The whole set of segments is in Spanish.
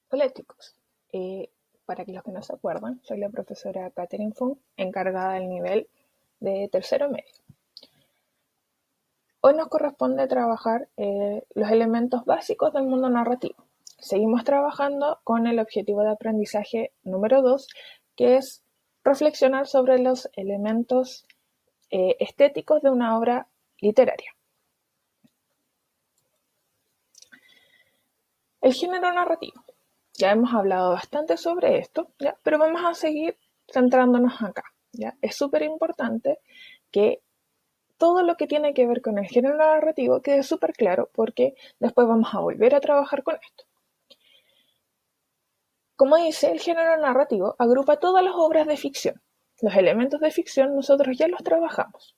Hola chicos, para los que no se acuerdan, soy la profesora Catherine Fung, encargada del nivel de tercero medio. Hoy nos corresponde trabajar los elementos básicos del mundo narrativo. Seguimos trabajando con el objetivo de aprendizaje número 2, que es reflexionar sobre los elementos estéticos de una obra literaria. El género narrativo. Ya hemos hablado bastante sobre esto, ¿ya? Pero vamos a seguir centrándonos acá. ¿Ya? Es súper importante que todo lo que tiene que ver con el género narrativo quede súper claro porque después vamos a volver a trabajar con esto. Como dice, el género narrativo agrupa todas las obras de ficción. Los elementos de ficción nosotros ya los trabajamos.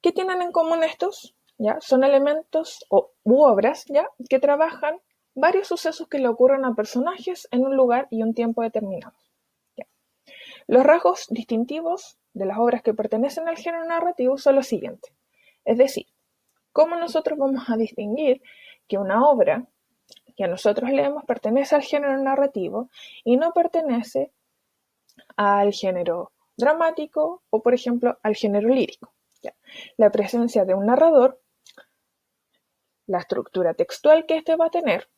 ¿Qué tienen en común estos? ¿Ya? Son elementos u obras ¿ya? Que trabajan varios sucesos que le ocurren a personajes en un lugar y un tiempo determinados. ¿Ya? Los rasgos distintivos de las obras que pertenecen al género narrativo son los siguientes. Es decir, ¿cómo nosotros vamos a distinguir que una obra que nosotros leemos pertenece al género narrativo y no pertenece al género dramático o, por ejemplo, al género lírico? ¿Ya? La presencia de un narrador, la estructura textual que éste va a tener,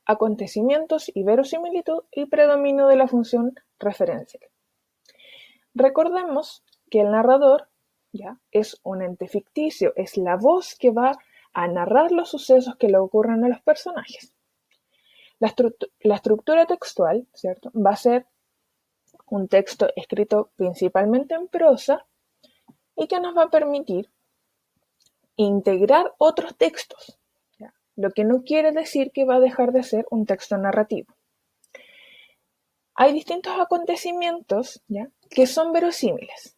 acontecimientos y verosimilitud y predominio de la función referencial. Recordemos que el narrador ¿ya? Es un ente ficticio, es la voz que va a narrar los sucesos que le ocurren a los personajes. La estructura textual, ¿cierto? Va a ser un texto escrito principalmente en prosa y que nos va a permitir integrar otros textos, ¿ya? Lo que no quiere decir que va a dejar de ser un texto narrativo. Hay distintos acontecimientos ¿ya? Que son verosímiles.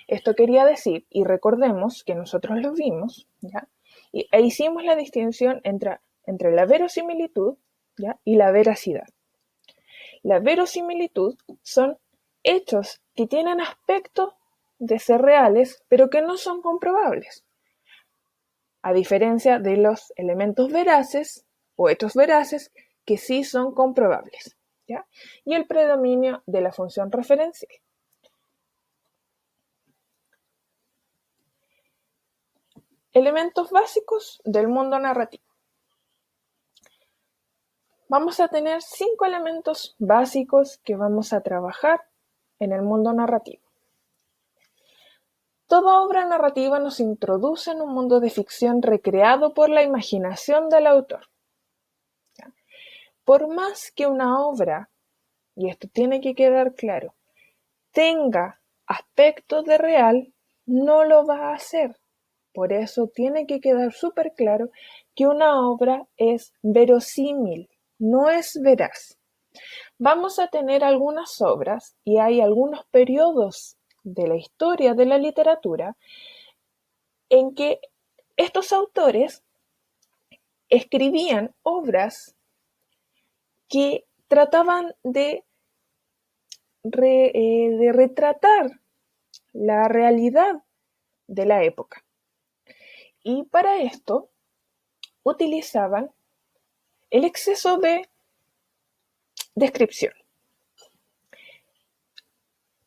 Esto quería decir, y recordemos que nosotros lo vimos, ¿ya? E hicimos la distinción entre la verosimilitud ¿ya? Y la veracidad. La verosimilitud son hechos que tienen aspecto de ser reales, pero que no son comprobables. A diferencia de los elementos veraces o hechos veraces que sí son comprobables. ¿Ya? Y el predominio de la función referencial. Elementos básicos del mundo narrativo. Vamos a tener 5 elementos básicos que vamos a trabajar en el mundo narrativo. Toda obra narrativa nos introduce en un mundo de ficción recreado por la imaginación del autor. ¿Ya? Por más que una obra, y esto tiene que quedar claro, tenga aspectos de real, no lo va a hacer. Por eso tiene que quedar súper claro que una obra es verosímil, no es veraz. Vamos a tener algunas obras y hay algunos periodos de la historia de la literatura en que estos autores escribían obras que trataban de retratar la realidad de la época. Y para esto utilizaban el exceso de descripción.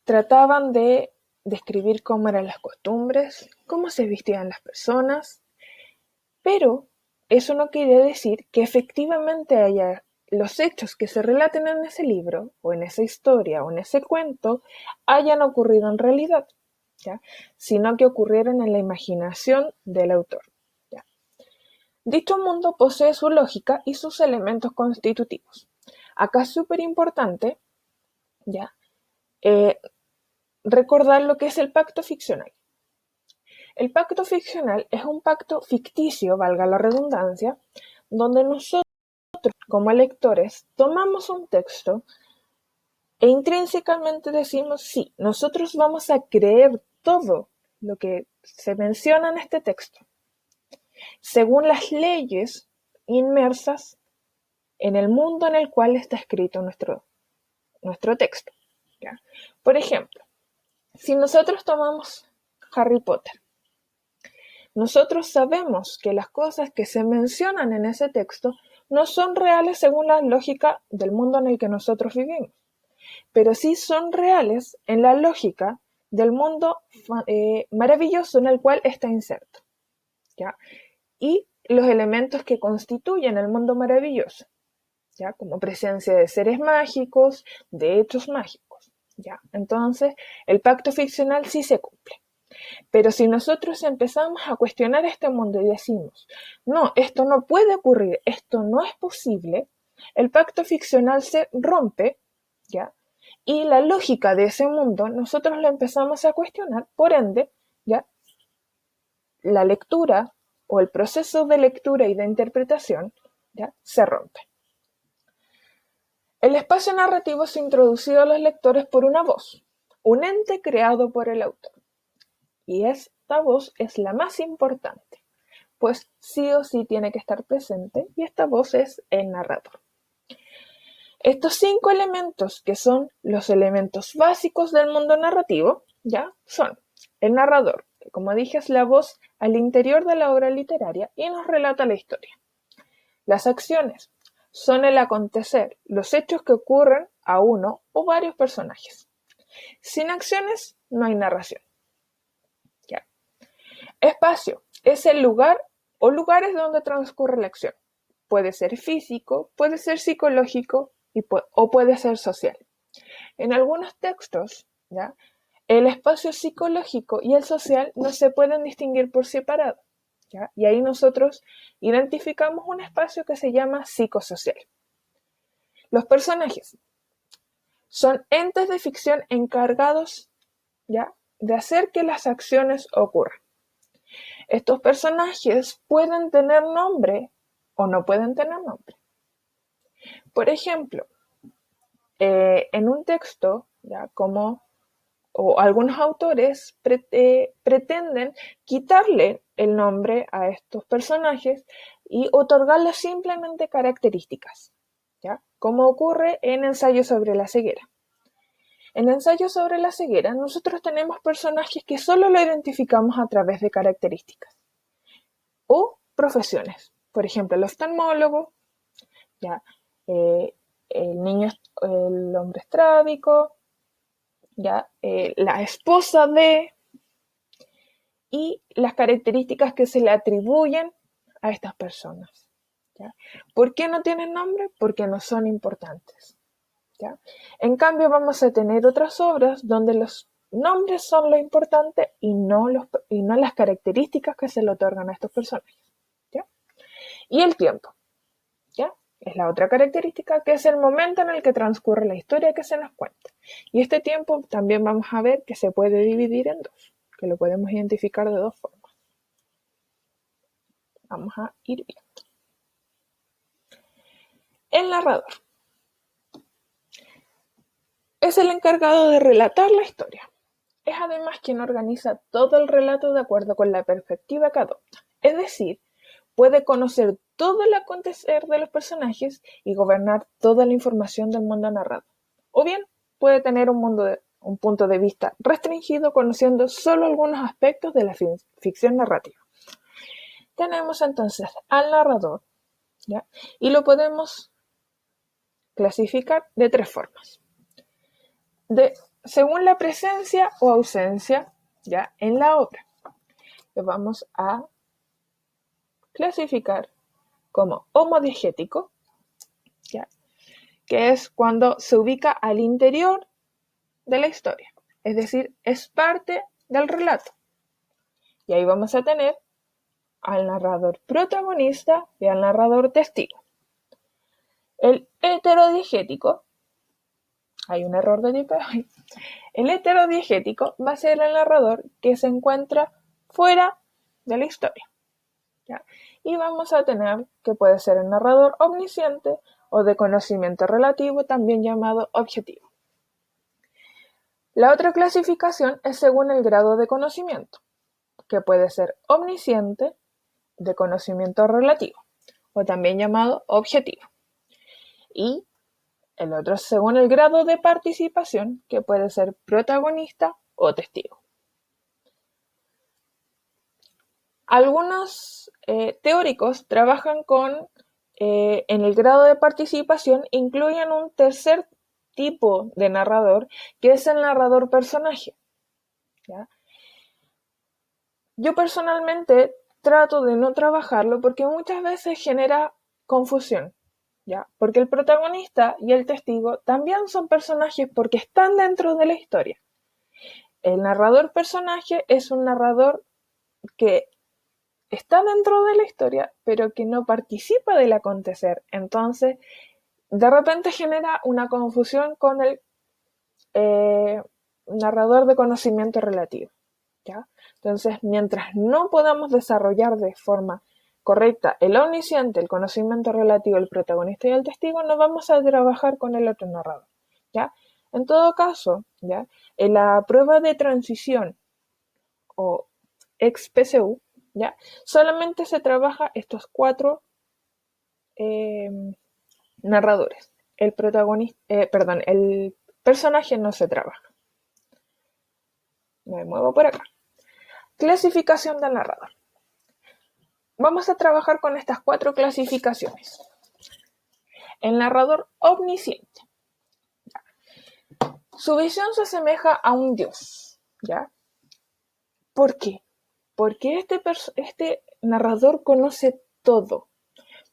Trataban de describir cómo eran las costumbres, cómo se vestían las personas, pero eso no quiere decir que efectivamente haya los hechos que se relaten en ese libro, o en esa historia, o en ese cuento, hayan ocurrido en realidad, ¿ya? Sino que ocurrieron en la imaginación del autor. ¿Ya? Dicho mundo posee su lógica y sus elementos constitutivos. Acá es súper importante ¿ya? Recordar lo que es el pacto ficcional. El pacto ficcional es un pacto ficticio, valga la redundancia, donde nosotros como lectores tomamos un texto e intrínsecamente decimos, sí, nosotros vamos a creer todo lo que se menciona en este texto, según las leyes inmersas en el mundo en el cual está escrito nuestro texto. ¿Ya? Por ejemplo, si nosotros tomamos Harry Potter, nosotros sabemos que las cosas que se mencionan en ese texto no son reales según la lógica del mundo en el que nosotros vivimos, pero sí son reales en la lógica del mundo maravilloso en el cual está inserto, ¿ya? Y los elementos que constituyen el mundo maravilloso, ¿ya? Como presencia de seres mágicos, de hechos mágicos, ¿ya? Entonces, el pacto ficcional sí se cumple. Pero si nosotros empezamos a cuestionar este mundo y decimos, no, esto no puede ocurrir, esto no es posible, el pacto ficcional se rompe, ¿ya? Y la lógica de ese mundo nosotros lo empezamos a cuestionar, por ende, ¿ya? La lectura o el proceso de lectura y de interpretación, ¿ya? Se rompe. El espacio narrativo es introducido a los lectores por una voz, un ente creado por el autor. Y esta voz es la más importante, pues sí o sí tiene que estar presente, y esta voz es el narrador. Estos 5 elementos, que son los elementos básicos del mundo narrativo, ya son el narrador, que como dije es la voz al interior de la obra literaria y nos relata la historia. Las acciones son el acontecer, los hechos que ocurren a uno o varios personajes. Sin acciones no hay narración. ¿Ya? Espacio es el lugar o lugares donde transcurre la acción. Puede ser físico, puede ser psicológico o puede ser social. En algunos textos, ¿ya? El espacio psicológico y el social no se pueden distinguir por separado, ¿ya? Y ahí nosotros identificamos un espacio que se llama psicosocial. Los personajes son entes de ficción encargados, ¿ya? De hacer que las acciones ocurran. Estos personajes pueden tener nombre o no pueden tener nombre. Por ejemplo, en un texto, ¿ya? O algunos autores pretenden quitarle el nombre a estos personajes y otorgarles simplemente características, ¿ya? Como ocurre en Ensayo sobre la ceguera. En Ensayo sobre la ceguera, nosotros tenemos personajes que solo lo identificamos a través de características o profesiones. Por ejemplo, el oftalmólogo, ¿ya? El hombre estrábico, ¿ya? La esposa de, y las características que se le atribuyen a estas personas, ¿ya? ¿Por qué no tienen nombre? Porque no son importantes, ¿ya? En cambio, vamos a tener otras obras donde los nombres son lo importante y no las características que se le otorgan a estos personajes, ¿ya? Y el tiempo, ¿ya? Es la otra característica, que es el momento en el que transcurre la historia que se nos cuenta. Y este tiempo también vamos a ver que se puede dividir en dos, que lo podemos identificar de dos formas. Vamos a ir viendo. El narrador es el encargado de relatar la historia. Es además quien organiza todo el relato de acuerdo con la perspectiva que adopta. Es decir, puede conocer todo el acontecer de los personajes y gobernar toda la información del mundo narrado. O bien, puede tener un punto de vista restringido, conociendo solo algunos aspectos de la ficción narrativa. Tenemos entonces al narrador, ¿ya? Y lo podemos clasificar de 3 formas. Según la presencia o ausencia, ¿ya? En la obra. Lo vamos a clasificar como homodiegético, ¿ya? Que es cuando se ubica al interior de la historia, es decir, es parte del relato. Y ahí vamos a tener al narrador protagonista y al narrador testigo. El heterodiegético, hay un error de tipo ahí. El heterodiegético va a ser el narrador que se encuentra fuera de la historia, ¿ya? Y vamos a tener que puede ser el narrador omnisciente o de conocimiento relativo, también llamado objetivo. La otra clasificación es según el grado de conocimiento, que puede ser omnisciente, de conocimiento relativo, o también llamado objetivo. Y el otro según el grado de participación, que puede ser protagonista o testigo. Algunos teóricos trabajan en el grado de participación, incluyen un tercer tipo de narrador, que es el narrador personaje. ¿Ya? Yo personalmente trato de no trabajarlo porque muchas veces genera confusión, ¿ya? Porque el protagonista y el testigo también son personajes porque están dentro de la historia. El narrador personaje es un narrador que está dentro de la historia, pero que no participa del acontecer. Entonces, de repente genera una confusión con el narrador de conocimiento relativo. ¿Ya? Entonces, mientras no podamos desarrollar de forma correcta el omnisciente, el conocimiento relativo, el protagonista y el testigo, no vamos a trabajar con el otro narrador. ¿Ya? En todo caso, ¿ya? En la prueba de transición o ex-PCU, ¿ya? Solamente se trabaja estos cuatro narradores. El protagonista, el personaje no se trabaja. Me muevo por acá. Clasificación del narrador. Vamos a trabajar con estas cuatro clasificaciones. El narrador omnisciente. Su visión se asemeja a un dios. ¿Ya? ¿Por qué? Porque este narrador conoce todo.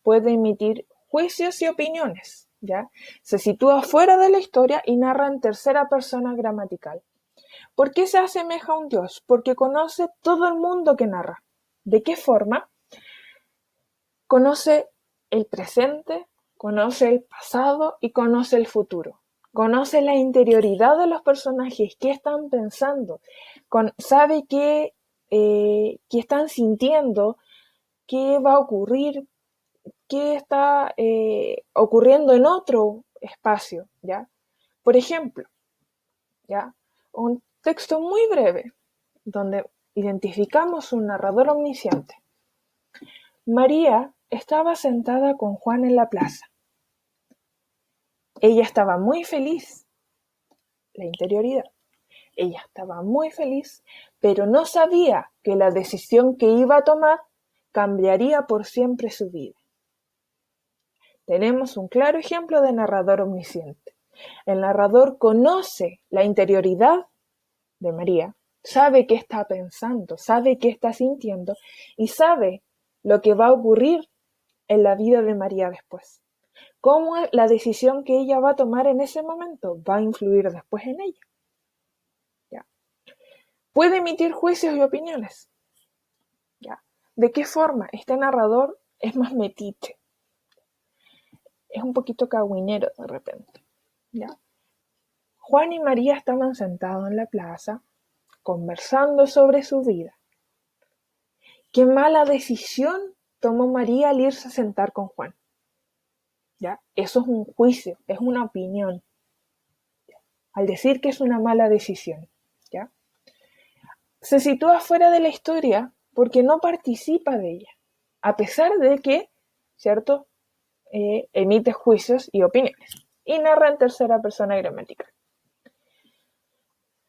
Puede emitir juicios y opiniones. ¿Ya? Se sitúa fuera de la historia y narra en tercera persona gramatical. ¿Por qué se asemeja a un dios? Porque conoce todo el mundo que narra. ¿De qué forma? Conoce el presente, conoce el pasado y conoce el futuro. Conoce la interioridad de los personajes, qué están pensando, sabe qué están sintiendo, qué va a ocurrir, qué está ocurriendo en otro espacio, ¿ya? Por ejemplo, ¿ya? Un texto muy breve donde identificamos un narrador omnisciente. María estaba sentada con Juan en la plaza. Ella estaba muy feliz, la interioridad. Ella estaba muy feliz, pero no sabía que la decisión que iba a tomar cambiaría por siempre su vida. Tenemos un claro ejemplo de narrador omnisciente. El narrador conoce la interioridad de María, sabe qué está pensando, sabe qué está sintiendo y sabe lo que va a ocurrir en la vida de María después. Cómo la decisión que ella va a tomar en ese momento va a influir después en ella. ¿Ya? Puede emitir juicios y opiniones. ¿Ya? ¿De qué forma? Este narrador es más metiche. Es un poquito cagüinero de repente. ¿Ya? Juan y María estaban sentados en la plaza, conversando sobre su vida. Qué mala decisión tomó María al irse a sentar con Juan. ¿Ya? Eso es un juicio, es una opinión. ¿Ya? Al decir que es una mala decisión. ¿Ya? Se sitúa fuera de la historia porque no participa de ella, a pesar de que, ¿cierto?, emite juicios y opiniones, y narra en tercera persona gramatical.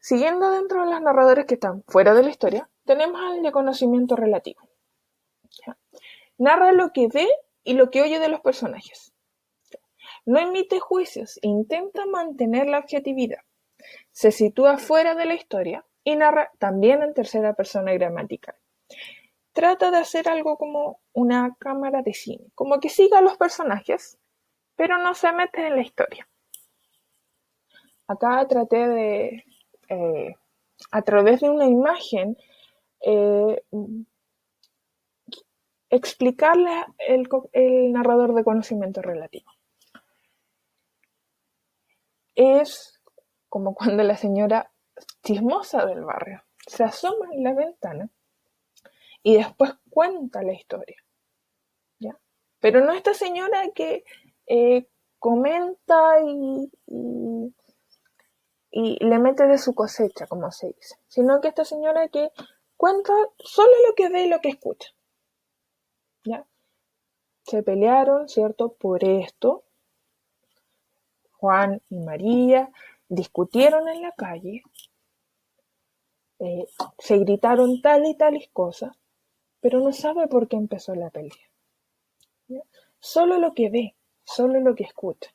Siguiendo dentro de los narradores que están fuera de la historia, tenemos al de conocimiento relativo. ¿Ya? Narra lo que ve y lo que oye de los personajes. No emite juicios, intenta mantener la objetividad. Se sitúa fuera de la historia y narra también en tercera persona gramatical. Trata de hacer algo como una cámara de cine, como que siga a los personajes, pero no se mete en la historia. Acá traté de, a través de una imagen, explicarle el narrador de conocimiento relativo. Es como cuando la señora chismosa del barrio se asoma en la ventana y después cuenta la historia, ¿ya? Pero no esta señora que comenta y le mete de su cosecha, como se dice, sino que esta señora que cuenta solo lo que ve y lo que escucha, ¿ya? Se pelearon, ¿cierto?, por esto. Juan y María discutieron en la calle, se gritaron tal y tales cosas, pero no sabe por qué empezó la pelea. ¿Ya? Solo lo que ve, solo lo que escucha.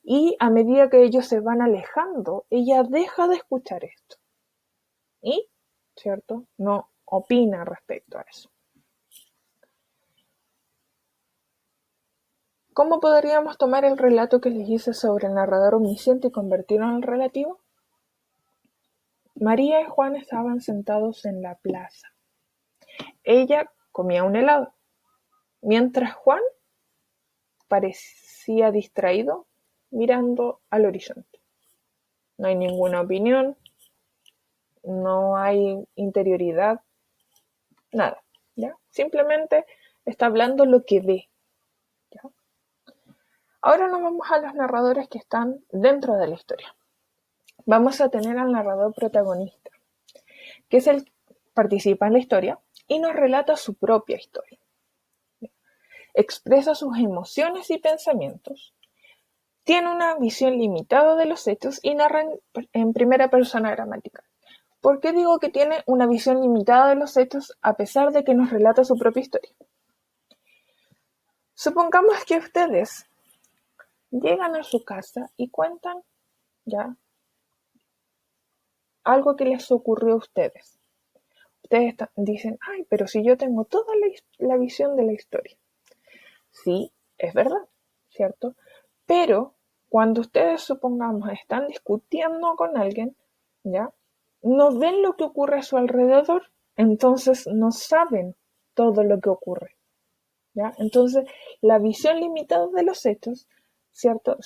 Y a medida que ellos se van alejando, ella deja de escuchar esto. Y, ¿cierto? No opina respecto a eso. ¿Cómo podríamos tomar el relato que les hice sobre el narrador omnisciente y convertirlo en el relativo? María y Juan estaban sentados en la plaza. Ella comía un helado, mientras Juan parecía distraído mirando al horizonte. No hay ninguna opinión, no hay interioridad, nada, ¿ya? Simplemente está hablando lo que ve, ¿ya? Ahora nos vamos a los narradores que están dentro de la historia. Vamos a tener al narrador protagonista, que es el que participa en la historia y nos relata su propia historia. Expresa sus emociones y pensamientos, tiene una visión limitada de los hechos y narra en primera persona gramatical. ¿Por qué digo que tiene una visión limitada de los hechos a pesar de que nos relata su propia historia? Supongamos que ustedes llegan a su casa y cuentan ya algo que les ocurrió a ustedes. Ustedes dicen, ay, pero si yo tengo toda la visión de la historia. Sí, es verdad, ¿cierto? Pero cuando ustedes, supongamos, están discutiendo con alguien, ¿ya? No ven lo que ocurre a su alrededor, entonces no saben todo lo que ocurre, ¿ya? Entonces, la visión limitada de los hechos, ¿cierto?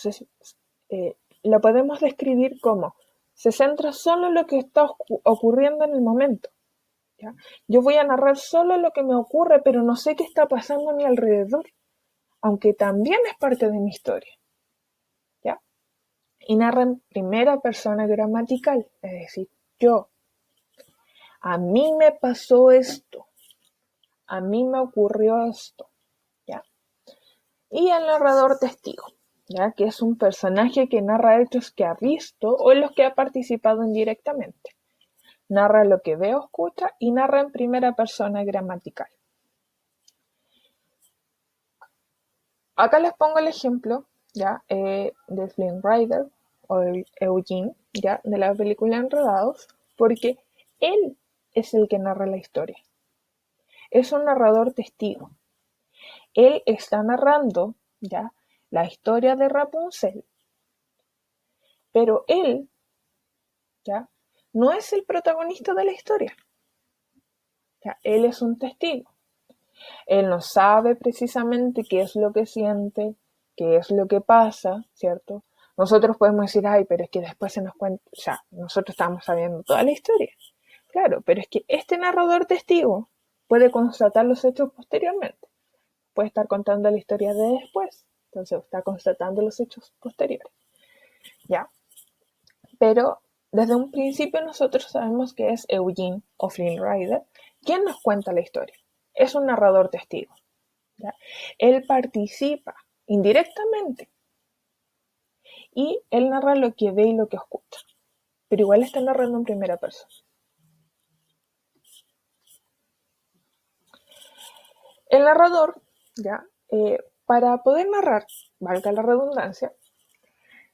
La podemos describir como se centra solo en lo que está ocurriendo en el momento, ¿ya? Yo voy a narrar solo lo que me ocurre, pero no sé qué está pasando a mi alrededor, aunque también es parte de mi historia, ¿ya? Y narra en primera persona gramatical, es decir, yo. A mí me pasó esto, a mí me ocurrió esto, ¿ya? Y el narrador testigo, ¿ya? Que es un personaje que narra hechos que ha visto o en los que ha participado indirectamente. Narra lo que ve o escucha y narra en primera persona gramatical. Acá les pongo el ejemplo, ¿ya? De Flynn Rider o Eugene, ¿ya? De la película Enredados, porque él es el que narra la historia. Es un narrador testigo. Él está narrando, ¿ya? La historia de Rapunzel, pero él, ¿ya? No es el protagonista de la historia, ¿ya? Él es un testigo. Él no sabe precisamente qué es lo que siente, qué es lo que pasa, ¿cierto? Nosotros podemos decir, ay, pero es que después se nos cuenta, o sea, nosotros estamos sabiendo toda la historia. Claro, pero es que este narrador testigo puede constatar los hechos posteriormente. Puede estar contando la historia de después. Entonces está constatando los hechos posteriores. ¿Ya? Pero desde un principio nosotros sabemos que es Eugene o Flynn Rider quien nos cuenta la historia. Es un narrador testigo, ¿ya? Él participa indirectamente y él narra lo que ve y lo que escucha, pero igual está narrando en primera persona. El narrador, ¿ya? Para poder narrar, valga la redundancia,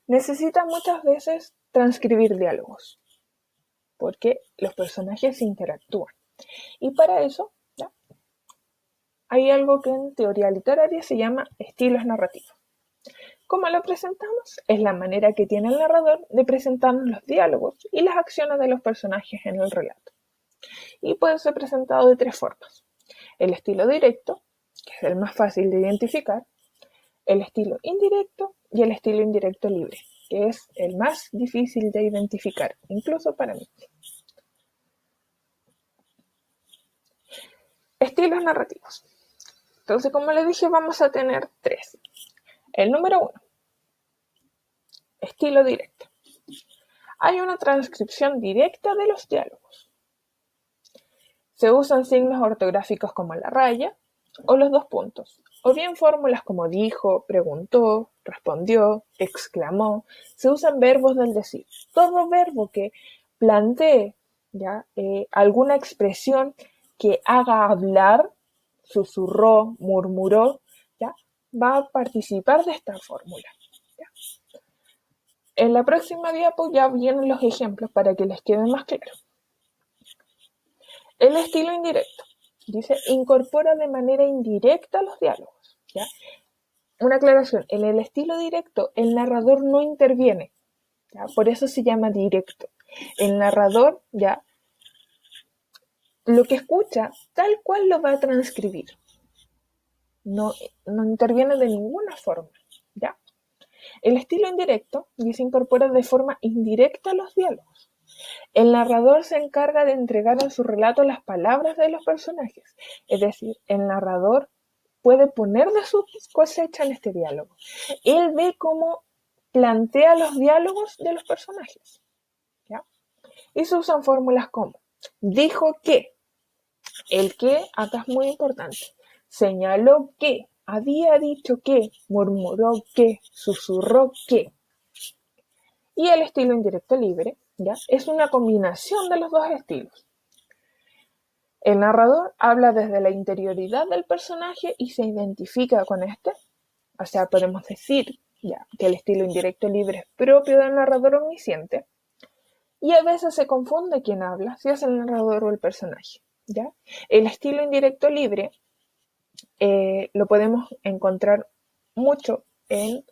necesita muchas veces transcribir diálogos, porque los personajes interactúan. Y para eso, ¿ya? Hay algo que en teoría literaria se llama estilos narrativos. ¿Cómo lo presentamos? Es la manera que tiene el narrador de presentarnos los diálogos y las acciones de los personajes en el relato. Y puede ser presentado de tres formas. El estilo directo, que es el más fácil de identificar, el estilo indirecto y el estilo indirecto libre, que es el más difícil de identificar, incluso para mí. Estilos narrativos. Entonces, como les dije, vamos a tener tres. El número 1, estilo directo. Hay una transcripción directa de los diálogos. Se usan signos ortográficos como la raya o los dos puntos, o bien fórmulas como dijo, preguntó, respondió, exclamó. Se usan verbos del decir. Todo verbo que plantee, ¿ya? Alguna expresión que haga hablar susurró, murmuró, ¿ya? Va a participar de esta fórmula. ¿Ya? En la próxima diapo ya vienen los ejemplos para que les quede más claro. El estilo indirecto. Dice, incorpora de manera indirecta los diálogos. ¿Ya? Una aclaración, en el estilo directo el narrador no interviene, ¿ya? Por eso se llama directo. El narrador ya lo que escucha tal cual lo va a transcribir. No interviene de ninguna forma, ¿ya? El estilo indirecto se incorpora de forma indirecta los diálogos. El narrador se encarga de entregar en su relato las palabras de los personajes, es decir, el narrador puede poner de su cosecha en este diálogo. Él ve cómo plantea los diálogos de los personajes, ¿ya? Y se usan fórmulas como dijo que, el que acá es muy importante, señaló que, había dicho que, murmuró que, susurró que. Y el estilo indirecto libre, ¿ya? Es una combinación de los dos estilos. El narrador habla desde la interioridad del personaje y se identifica con este. O sea, podemos decir ya que el estilo indirecto libre es propio del narrador omnisciente. Y a veces se confunde quién habla, si es el narrador o el personaje. ¿Ya? El estilo indirecto libre lo podemos encontrar mucho en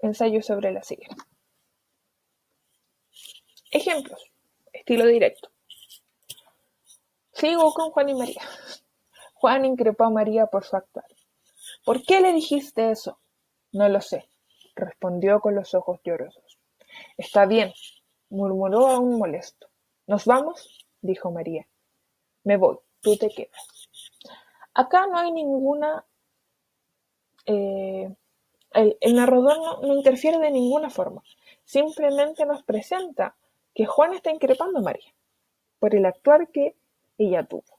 ensayos sobre la ceguera. Ejemplos. Estilo directo. Sigo con Juan y María. Juan increpó a María por su actuar. ¿Por qué le dijiste eso? No lo sé, respondió con los ojos llorosos. Está bien, murmuró aún molesto. ¿Nos vamos? Dijo María. Me voy, tú te quedas. Acá no hay ninguna... el narrador no interfiere de ninguna forma. Simplemente nos presenta que Juan está increpando a María por el actuar que ella tuvo.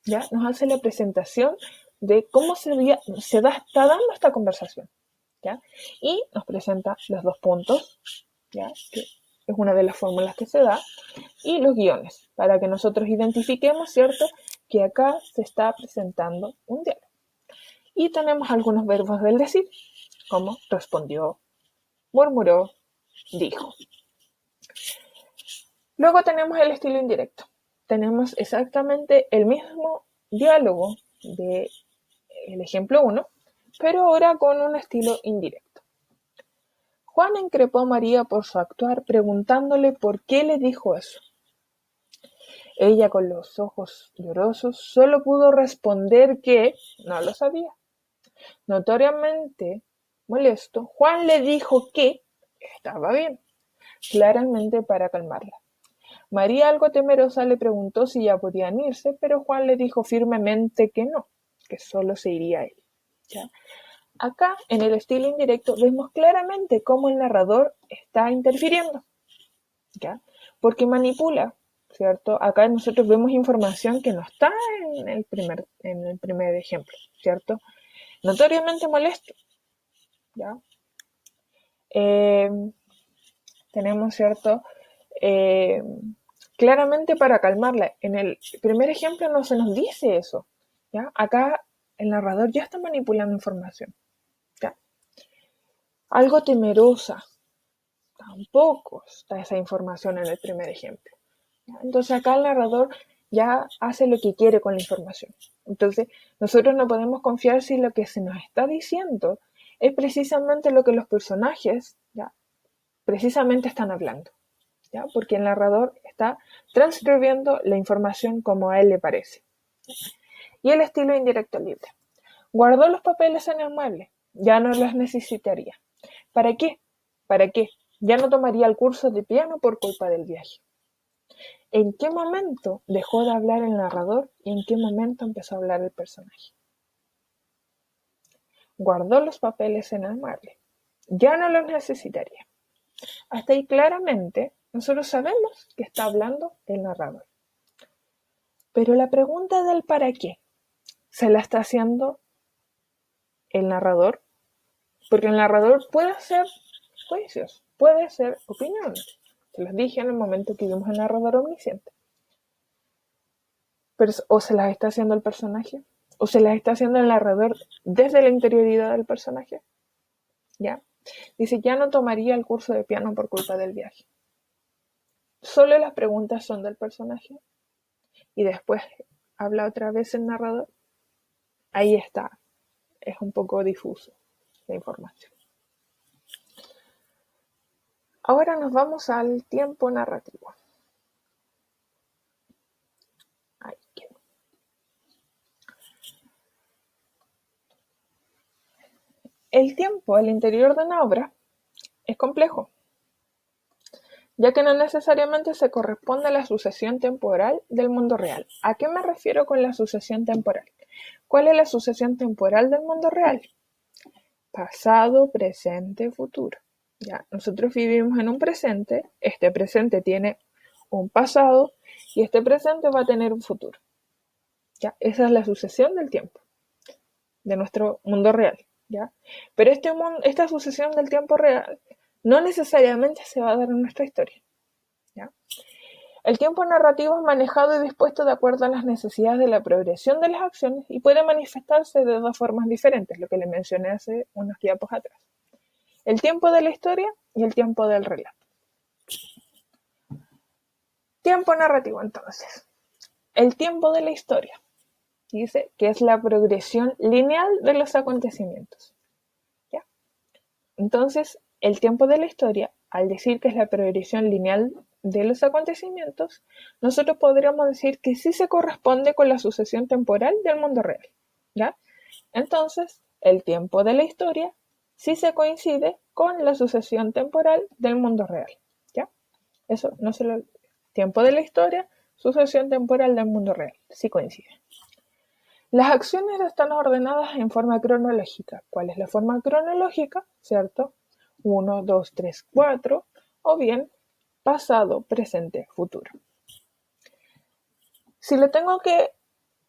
¿Ya? Nos hace la presentación de cómo está dando esta conversación. ¿Ya? Y nos presenta los dos puntos, ¿ya? Que es una de las fórmulas que se da, y los guiones, para que nosotros identifiquemos, ¿cierto?, que acá se está presentando un diálogo. Y tenemos algunos verbos del decir, como respondió, murmuró, dijo. Luego tenemos el estilo indirecto. Tenemos exactamente el mismo diálogo del ejemplo 1, pero ahora con un estilo indirecto. Juan increpó a María por su actuar, preguntándole por qué le dijo eso. Ella, con los ojos llorosos, solo pudo responder que no lo sabía. Notoriamente molesto, Juan le dijo que estaba bien, claramente para calmarla. María, algo temerosa, le preguntó si ya podían irse, pero Juan le dijo firmemente que no, que solo se iría él. ¿Ya? Acá, en el estilo indirecto, vemos claramente cómo el narrador está interfiriendo, ¿ya? Porque manipula, ¿cierto? Acá nosotros vemos información que no está en el primer ejemplo, ¿cierto? Notoriamente molesto, ¿ya? Tenemos, ¿cierto? Claramente para calmarla. En el primer ejemplo no se nos dice eso, ¿ya? Acá el narrador ya está manipulando información, ¿ya? Algo temerosa, tampoco está esa información en el primer ejemplo, ¿ya? Entonces acá el narrador ya hace lo que quiere con la información. Entonces nosotros no podemos confiar si lo que se nos está diciendo es precisamente lo que los personajes, ¿ya?, precisamente están hablando, ¿ya? Porque el narrador está transcribiendo la información como a él le parece. Y el estilo indirecto libre. Guardó los papeles en el mueble, ya no los necesitaría. ¿Para qué? ¿Para qué? Ya no tomaría el curso de piano por culpa del viaje. ¿En qué momento dejó de hablar el narrador y en qué momento empezó a hablar el personaje? Guardó los papeles en el mueble, ya no los necesitaría. Hasta ahí claramente nosotros sabemos que está hablando el narrador. Pero la pregunta del para qué se la está haciendo el narrador, porque el narrador puede hacer juicios, puede hacer opiniones. Se los dije en el momento que vimos el narrador omnisciente. Pero, ¿o se las está haciendo el personaje? o se las está haciendo el narrador desde la interioridad del personaje. ¿Ya? Dice, ya no tomaría el curso de piano por culpa del viaje. Solo las preguntas son del personaje y después habla otra vez el narrador. Ahí está, es un poco difuso la información. Ahora nos vamos al tiempo narrativo. Ahí quedó. El tiempo al interior de una obra es complejo, ya que no necesariamente se corresponde a la sucesión temporal del mundo real. ¿A qué me refiero con la sucesión temporal? ¿Cuál es la sucesión temporal del mundo real? Pasado, presente, futuro. ¿Ya? Nosotros vivimos en un presente, este presente tiene un pasado y este presente va a tener un futuro. ¿Ya? Esa es la sucesión del tiempo de nuestro mundo real. ¿Ya? Pero esta sucesión del tiempo real no necesariamente se va a dar en nuestra historia. ¿Ya? El tiempo narrativo es manejado y dispuesto de acuerdo a las necesidades de la progresión de las acciones y puede manifestarse de dos formas diferentes, lo que le mencioné hace unos tiempos atrás. El tiempo de la historia y el tiempo del relato. Tiempo narrativo, entonces. El tiempo de la historia. Dice que es la progresión lineal de los acontecimientos. ¿Ya? Entonces, el tiempo de la historia, al decir que es la progresión lineal de los acontecimientos, nosotros podríamos decir que sí se corresponde con la sucesión temporal del mundo real. ¿Ya? Entonces, el tiempo de la historia sí se coincide con la sucesión temporal del mundo real. ¿Ya? Eso no se lo... Tiempo de la historia, sucesión temporal del mundo real. Sí coincide. Las acciones están ordenadas en forma cronológica. ¿Cuál es la forma cronológica? ¿Cierto? 1, 2, 3, 4. O bien pasado, presente, futuro. Si lo tengo que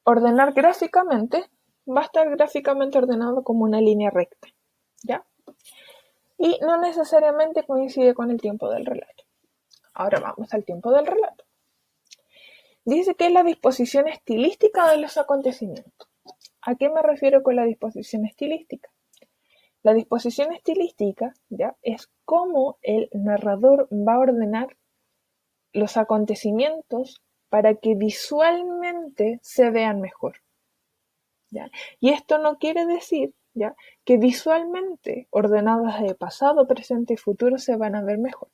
ordenar gráficamente, va a estar gráficamente ordenado como una línea recta. ¿Ya? Y no necesariamente coincide con el tiempo del relato. Ahora vamos al tiempo del relato. Dice que es la disposición estilística de los acontecimientos. ¿A qué me refiero con la disposición estilística? La disposición estilística, ¿ya?, es cómo el narrador va a ordenar los acontecimientos para que visualmente se vean mejor. ¿Ya? Y esto no quiere decir, ¿ya?, que visualmente ordenadas de pasado, presente y futuro se van a ver mejor.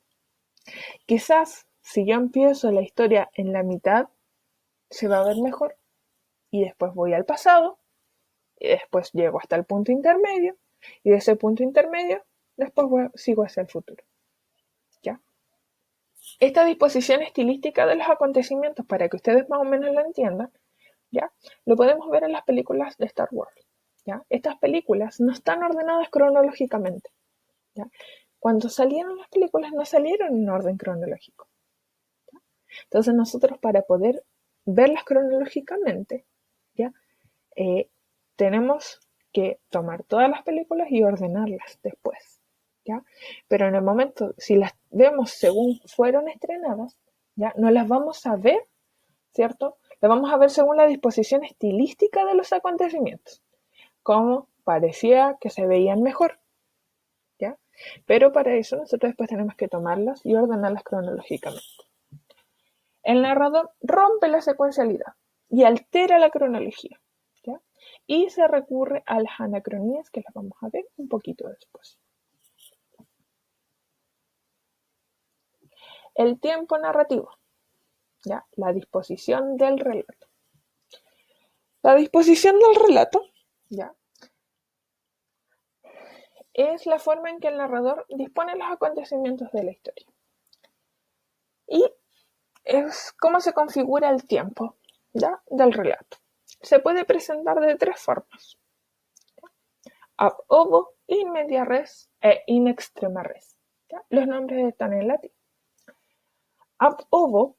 Quizás si yo empiezo la historia en la mitad, se va a ver mejor y después voy al pasado y después llego hasta el punto intermedio y de ese punto intermedio después sigo hacia el futuro. ¿Ya? Esta disposición estilística de los acontecimientos, para que ustedes más o menos lo entiendan, ¿ya?, lo podemos ver en las películas de Star Wars. ¿Ya? Estas películas no están ordenadas cronológicamente. ¿Ya? Cuando salieron las películas no salieron en orden cronológico. ¿Ya? Entonces nosotros, para poder verlas cronológicamente, ¿ya?, tenemos que tomar todas las películas y ordenarlas después. ¿Ya? Pero en el momento, si las vemos según fueron estrenadas, ¿ya?, no las vamos a ver, ¿cierto? Las vamos a ver según la disposición estilística de los acontecimientos, como parecía que se veían mejor. ¿Ya? Pero para eso nosotros después tenemos que tomarlas y ordenarlas cronológicamente. El narrador rompe la secuencialidad y altera la cronología, ¿ya?, y se recurre a las anacronías, que las vamos a ver un poquito después. El tiempo narrativo, ¿ya?, la disposición del relato. La disposición del relato, ¿ya?, es la forma en que el narrador dispone los acontecimientos de la historia. Y es cómo se configura el tiempo, ¿ya?, del relato. Se puede presentar de tres formas: ab ovo, in media res e in extrema res. ¿Ya? Los nombres están en latín. Ab ovo,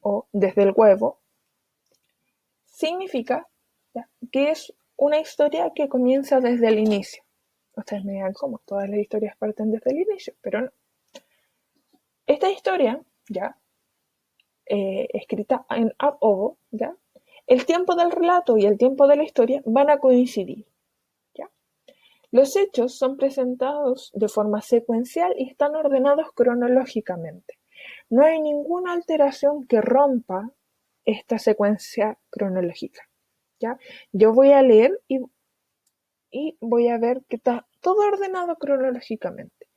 o desde el huevo, significa, ¿ya?, que es una historia que comienza desde el inicio. Ustedes me dirán, ¿cómo? Todas las historias parten desde el inicio, pero no. Esta historia, ya, escrita en ab ovo, ya, el tiempo del relato y el tiempo de la historia van a coincidir. ¿Ya? Los hechos son presentados de forma secuencial y están ordenados cronológicamente. No hay ninguna alteración que rompa esta secuencia cronológica. ¿Ya? Yo voy a leer y voy a ver que está todo ordenado cronológicamente.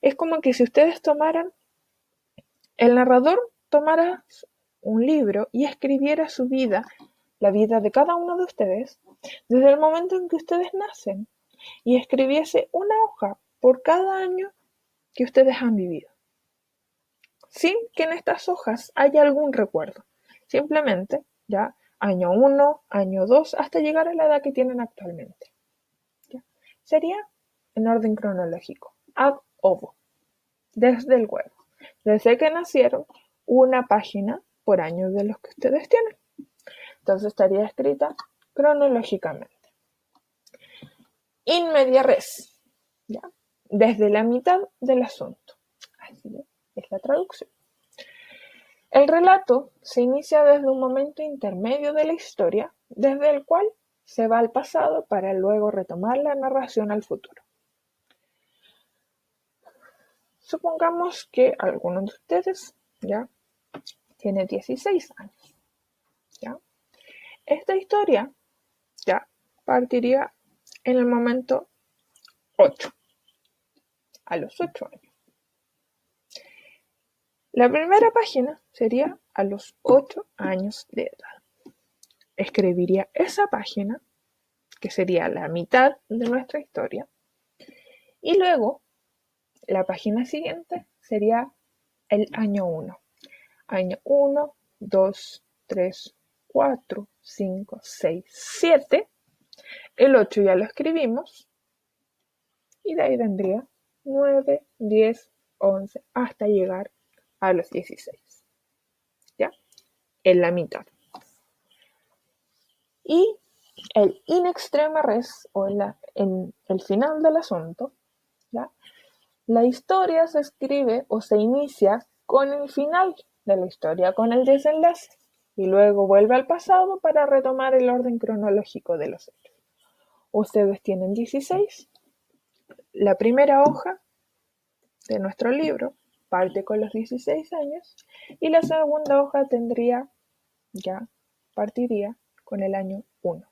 Es como que si ustedes el narrador tomara un libro y escribiera su vida, la vida de cada uno de ustedes, desde el momento en que ustedes nacen, y escribiese una hoja por cada año que ustedes han vivido, sin que en estas hojas haya algún recuerdo. Simplemente, ya, año 1, año 2, hasta llegar a la edad que tienen actualmente. ¿Ya? Sería en orden cronológico, ad ovo, desde el huevo. Desde que nacieron, una página por año de los que ustedes tienen. Entonces estaría escrita cronológicamente. In media res, ¿ya? Desde la mitad del asunto. Así es la traducción. El relato se inicia desde un momento intermedio de la historia, desde el cual se va al pasado para luego retomar la narración al futuro. Supongamos que alguno de ustedes ya tiene 16 años. ¿Ya? Esta historia ya partiría en el momento 8, a los 8 años. La primera página sería a los 8 años de edad. Escribiría esa página, que sería la mitad de nuestra historia, y luego la página siguiente sería el año 1. Año 1, 2, 3, 4, 5, 6, 7. El 8 ya lo escribimos. Y de ahí vendría 9, 10, 11, hasta llegar a los 16. ¿Ya? En la mitad. Y el in extrema res, o en el final del asunto, ¿ya? La historia se escribe o se inicia con el final de la historia, con el desenlace, y luego vuelve al pasado para retomar el orden cronológico de los hechos. Ustedes tienen 16. La primera hoja de nuestro libro parte con los 16 años y la segunda hoja partiría con el año 1.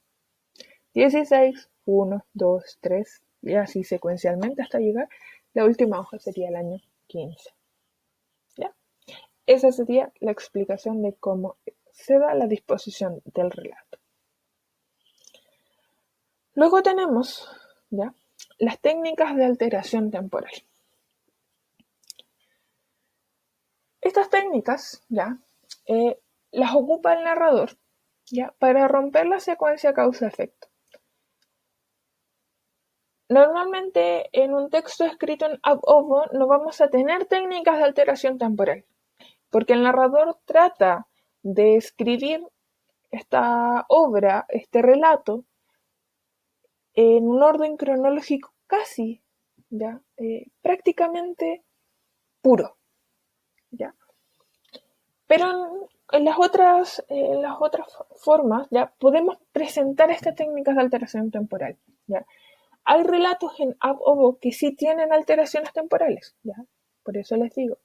16, 1, 2, 3 y así secuencialmente hasta llegar. La última hoja sería el año 15. ¿Ya? Esa sería la explicación de cómo se da la disposición del relato. Luego tenemos ¿ya? Las técnicas de alteración temporal. Estas técnicas las ocupa el narrador para romper la secuencia causa-efecto. Normalmente en un texto escrito en ab ovo no vamos a tener técnicas de alteración temporal, porque el narrador trata de escribir esta obra, este relato, en un orden cronológico casi, prácticamente puro. ¿Ya? Pero en las otras formas podemos presentar estas técnicas de alteración temporal. ¿Ya? Hay relatos en ab ovo que sí tienen alteraciones temporales. ¿Ya? Por eso les digo,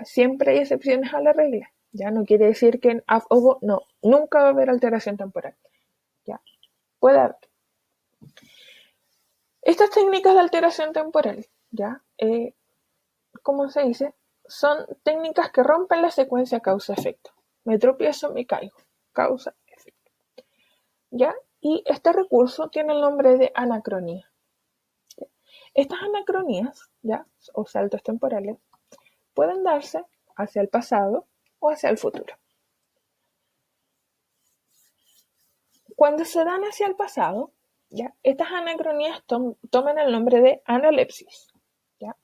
siempre hay excepciones a la regla. Ya no quiere decir que en ab ovo nunca va a haber alteración temporal. ¿Ya? Puede haber. Estas técnicas de alteración temporal, ¿cómo se dice? Son técnicas que rompen la secuencia causa-efecto. Me tropiezo, me caigo. Causa-efecto. ¿Ya? Y este recurso tiene el nombre de anacronía. ¿Ya? Estas anacronías, o saltos temporales, pueden darse hacia el pasado o hacia el futuro. Cuando se dan hacia el pasado, estas anacronías toman el nombre de analepsis. ¿Ya?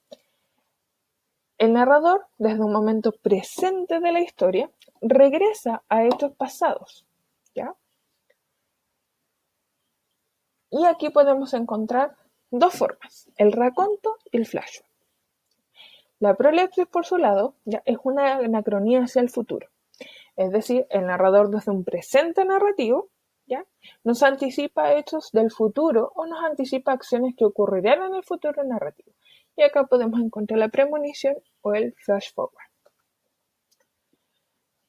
El narrador, desde un momento presente de la historia, regresa a hechos pasados. ¿Ya? Y aquí podemos encontrar dos formas, el raconto y el flashback. La prolepsis, por su lado, es una anacronía hacia el futuro. Es decir, el narrador desde un presente narrativo, ¿ya? Nos anticipa hechos del futuro o nos anticipa acciones que ocurrirán en el futuro narrativo. Y acá podemos encontrar la premonición o el flash forward.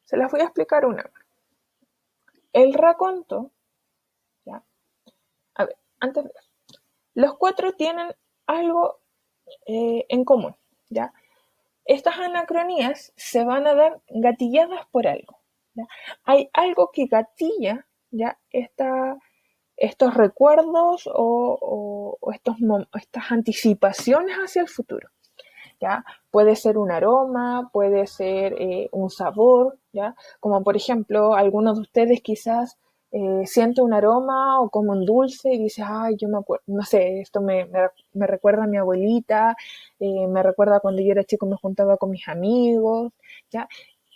Se las voy a explicar una vez. El raconto, ¿ya? A ver, antes de eso, los cuatro tienen algo en común, ¿ya? Estas anacronías se van a dar gatilladas por algo, ¿ya? Hay algo que gatilla, ¿ya? Estos recuerdos o estas anticipaciones hacia el futuro, ¿ya? Puede ser un aroma, puede ser un sabor, ¿ya? Como por ejemplo, algunos de ustedes quizás siente un aroma o como un dulce y dice, ay, yo me acuerdo, no sé, esto me recuerda a mi abuelita, me recuerda cuando yo era chico me juntaba con mis amigos, ¿ya?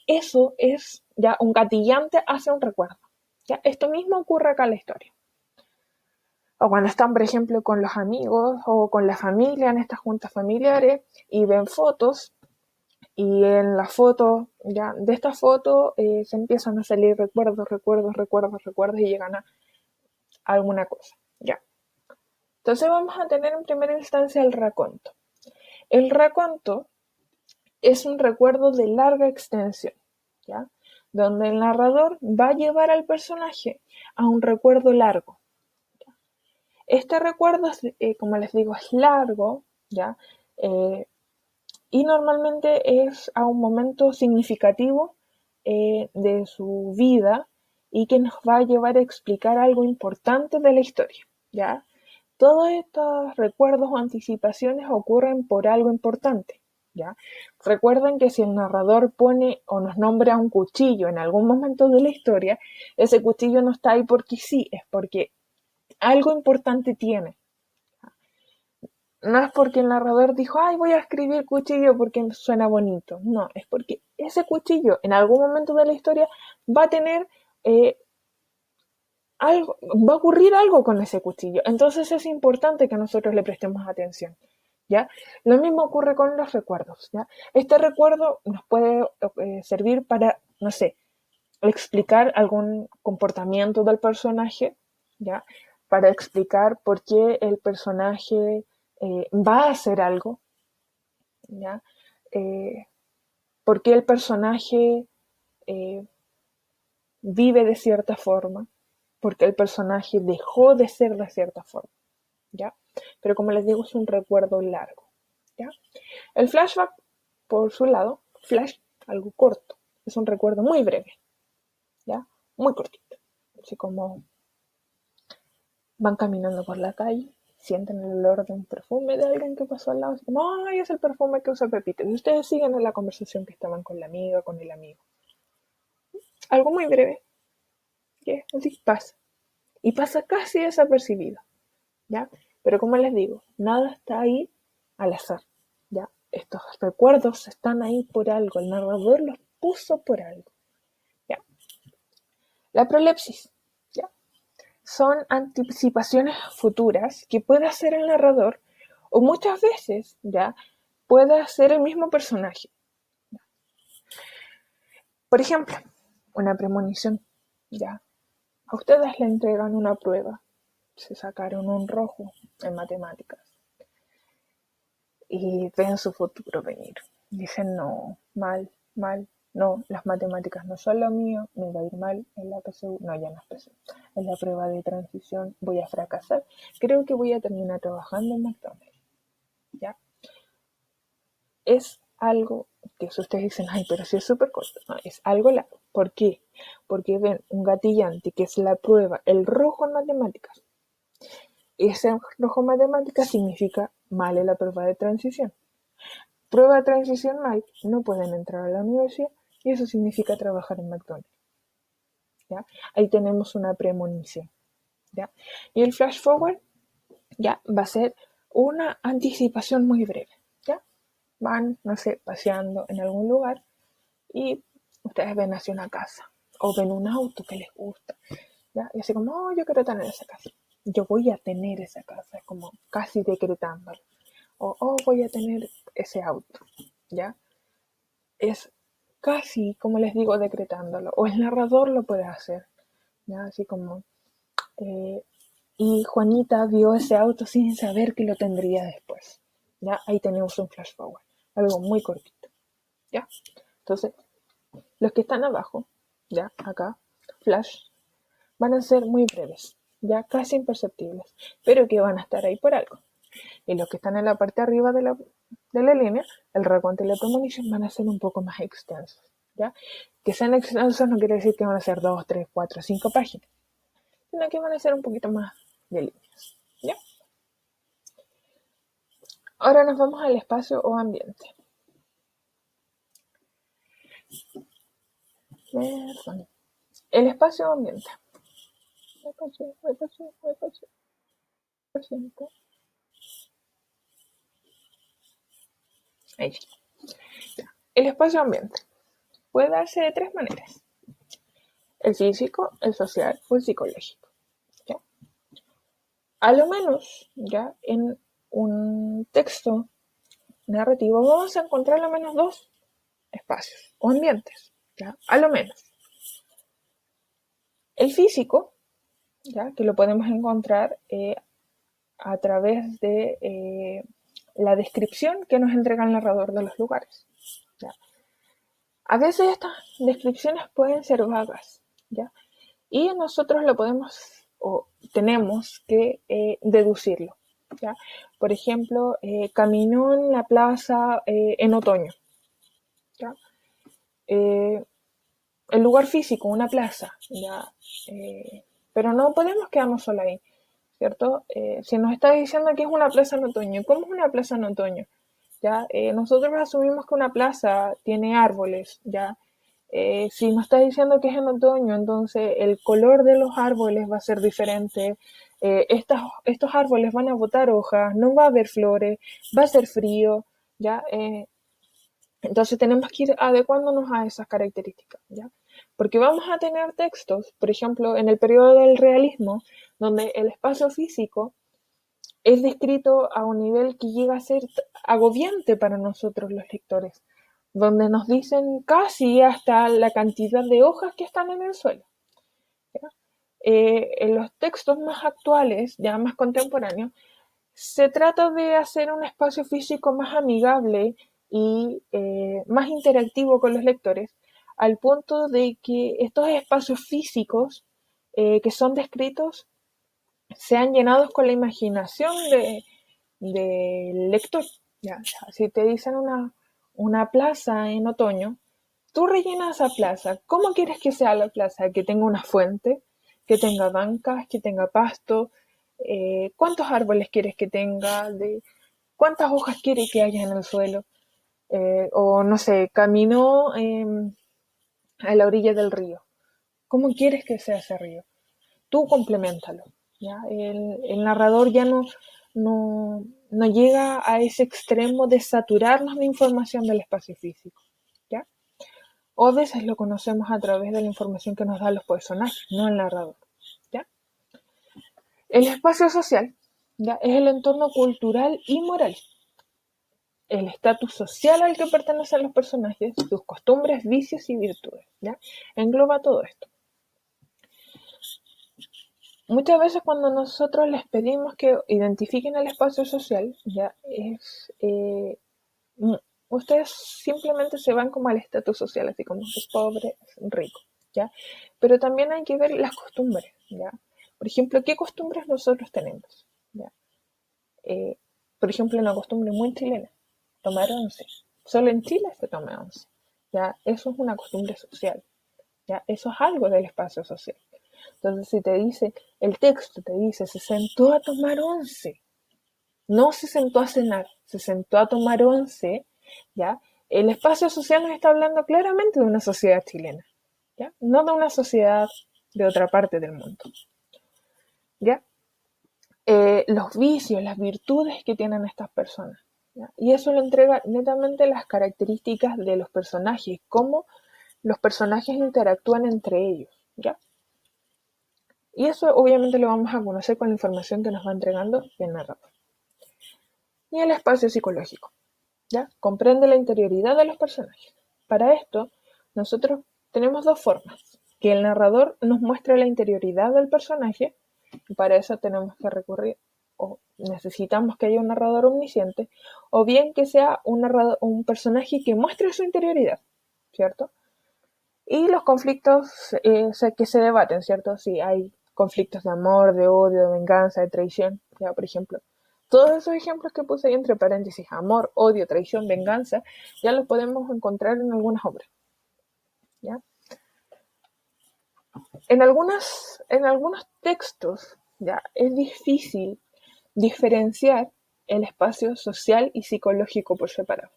Eso es ya un gatillante hacia un recuerdo, ¿ya? Esto mismo ocurre acá en la historia. O cuando están, por ejemplo, con los amigos o con la familia en estas juntas familiares y ven fotos y en la foto, ya de esta foto se empiezan a salir recuerdos y llegan a alguna cosa, ya. Entonces vamos a tener en primera instancia el raconto. El raconto es un recuerdo de larga extensión, ¿ya? Donde el narrador va a llevar al personaje a un recuerdo largo. Este recuerdo, como les digo, es largo, ¿ya? Y normalmente es a un momento significativo de su vida y que nos va a llevar a explicar algo importante de la historia, ¿ya? Todos estos recuerdos o anticipaciones ocurren por algo importante, ¿ya? Recuerden que si el narrador pone o nos nombra un cuchillo en algún momento de la historia, ese cuchillo no está ahí porque sí, es porque algo importante tiene. No es porque el narrador dijo, ay, voy a escribir cuchillo porque suena bonito. No, es porque ese cuchillo en algún momento de la historia va a tener algo, va a ocurrir algo con ese cuchillo. Entonces es importante que nosotros le prestemos atención, ¿ya? Lo mismo ocurre con los recuerdos, ¿ya? Este recuerdo nos puede servir para, no sé, explicar algún comportamiento del personaje, ¿ya? Para explicar por qué el personaje va a hacer algo, ¿ya? Por qué el personaje eh, vive de cierta forma, por qué el personaje dejó de ser de cierta forma, ¿ya? Pero como les digo, es un recuerdo largo, ¿ya? El flashback, por su lado, flash, algo corto, es un recuerdo muy breve, ¿ya? Muy cortito, así como van caminando por la calle, sienten el olor de un perfume de alguien que pasó al lado, así como, ay, es el perfume que usa Pepito. Y ustedes siguen en la conversación que estaban con la amiga, con el amigo. Algo muy breve, ¿ya? Así pasa. Y pasa casi desapercibido, ¿ya? Pero como les digo, nada está ahí al azar, ¿ya? Estos recuerdos están ahí por algo, el narrador los puso por algo, ¿ya? La prolepsis, ¿ya? Son anticipaciones futuras que puede hacer el narrador o muchas veces, ¿ya? Puede hacer el mismo personaje. Por ejemplo, una premonición, ¿ya? A ustedes le entregan una prueba, se sacaron un rojo en matemáticas y ven su futuro venir. Dicen, no, mal, mal, no, las matemáticas no son lo mío, me va a ir mal en la PSU, no, ya no es PSU, en la prueba de transición voy a fracasar, creo que voy a terminar trabajando en McDonald's, ¿ya? Es algo que si ustedes dicen, ay, pero si es súper corto, no, es algo largo. ¿Por qué? Porque ven un gatillante que es la prueba, el rojo en matemáticas. Ese rojo en matemáticas significa mal en la prueba de transición. Prueba de transición mal, no pueden entrar a la universidad y eso significa trabajar en McDonald's, ¿ya? Ahí tenemos una premonición, ¿ya? Y el flash forward, ya, va a ser una anticipación muy breve, ¿ya? Van, no sé, paseando en algún lugar y ustedes ven hacia una casa o ven un auto que les gusta, ¿ya? Y así como, oh, yo quiero tener esa casa, yo voy a tener esa casa, es como casi decretándolo, o oh, voy a tener ese auto, ¿ya? Es casi, como les digo, decretándolo, o el narrador lo puede hacer, ¿ya? Así como, y Juanita vio ese auto sin saber que lo tendría después, ¿ya? Ahí tenemos un flash forward, algo muy cortito, ¿ya? Entonces, los que están abajo, ¿ya? Acá, flash, van a ser muy breves, ya casi imperceptibles, pero que van a estar ahí por algo. Y los que están en la parte de arriba de la línea, el raconto y la premonición, van a ser un poco más extensos, ¿ya? Que sean extensos no quiere decir que van a ser 2, 3, 4, 5 páginas, sino que van a ser un poquito más de líneas, ¿ya? Ahora nos vamos al espacio o ambiente. El espacio o ambiente. Ahí sí. El espacio o ambiente puede darse de tres maneras: el físico, el social o el psicológico, ¿ya? A lo menos, ya en un texto narrativo vamos a encontrar al menos dos espacios o ambientes, ¿ya? A lo menos. El físico, ¿ya? Que lo podemos encontrar a través de la descripción que nos entrega el narrador de los lugares, ¿ya? A veces estas descripciones pueden ser vagas, ¿ya? Y nosotros lo podemos o tenemos que deducirlo, ¿ya? Por ejemplo, caminó en la plaza en otoño, ¿ya? El lugar físico, una plaza, ¿ya? Pero no podemos quedarnos solo ahí, ¿cierto? Si nos está diciendo que es una plaza en otoño, ¿cómo es una plaza en otoño? ¿Ya? Nosotros asumimos que una plaza tiene árboles, ¿ya? Si nos está diciendo que es en otoño, entonces el color de los árboles va a ser diferente, estos árboles van a botar hojas, no va a haber flores, va a ser frío, ¿ya? Entonces tenemos que ir adecuándonos a esas características, ¿ya? Porque vamos a tener textos, por ejemplo, en el periodo del realismo, donde el espacio físico es descrito a un nivel que llega a ser agobiante para nosotros los lectores, donde nos dicen casi hasta la cantidad de hojas que están en el suelo, ¿ya? En los textos más actuales, ya más contemporáneos, se trata de hacer un espacio físico más amigable y más interactivo con los lectores, al punto de que estos espacios físicos que son descritos sean llenados con la imaginación del lector. ¿Ya? O sea, si te dicen una plaza en otoño, tú rellenas esa plaza. ¿Cómo quieres que sea la plaza? Que tenga una fuente, que tenga bancas, que tenga pasto. ¿Cuántos árboles quieres que tenga? ¿Cuántas hojas quieres que haya en el suelo? O no sé, caminó a la orilla del río. ¿Cómo quieres que sea ese río? Tú complementalo, ¿ya? El narrador ya no llega a ese extremo de saturarnos de información del espacio físico, ¿ya? O a veces lo conocemos a través de la información que nos dan los personajes, no el narrador, ¿ya? El espacio social, ¿ya? Es el entorno cultural y moral, el estatus social al que pertenecen los personajes, sus costumbres, vicios y virtudes, ¿ya? Engloba todo esto. Muchas veces cuando nosotros les pedimos que identifiquen el espacio social, ya es, ustedes simplemente se van como al estatus social, así como es pobre, es rico, ¿ya? Pero también hay que ver las costumbres, ¿ya? Por ejemplo, ¿qué costumbres nosotros tenemos? ¿Ya? Por ejemplo, una costumbre muy chilena, tomar once. Solo en Chile se toma once, ¿ya? Eso es una costumbre social, ¿ya? Eso es algo del espacio social. Entonces, si te dice, el texto te dice, se sentó a tomar once, no se sentó a cenar, se sentó a tomar once, ¿ya? El espacio social nos está hablando claramente de una sociedad chilena, ¿ya? No de una sociedad de otra parte del mundo, ¿ya? Los vicios, las virtudes que tienen estas personas, ¿ya? Y eso lo entrega netamente las características de los personajes, cómo los personajes interactúan entre ellos, ¿ya? Y eso obviamente lo vamos a conocer con la información que nos va entregando el narrador. Y el espacio psicológico, ¿ya? Comprende la interioridad de los personajes. Para esto, nosotros tenemos dos formas. Que el narrador nos muestre la interioridad del personaje, y para eso tenemos que recurrir, o necesitamos que haya un narrador omnisciente, o bien que sea un personaje que muestre su interioridad, ¿cierto? Y los conflictos que se debaten, ¿cierto? Si hay conflictos de amor, de odio, de venganza, de traición, ya, por ejemplo. Todos esos ejemplos que puse ahí entre paréntesis, amor, odio, traición, venganza, ya los podemos encontrar en algunas obras, ¿ya? En algunos textos, ya, es difícil diferenciar el espacio social y psicológico por separado.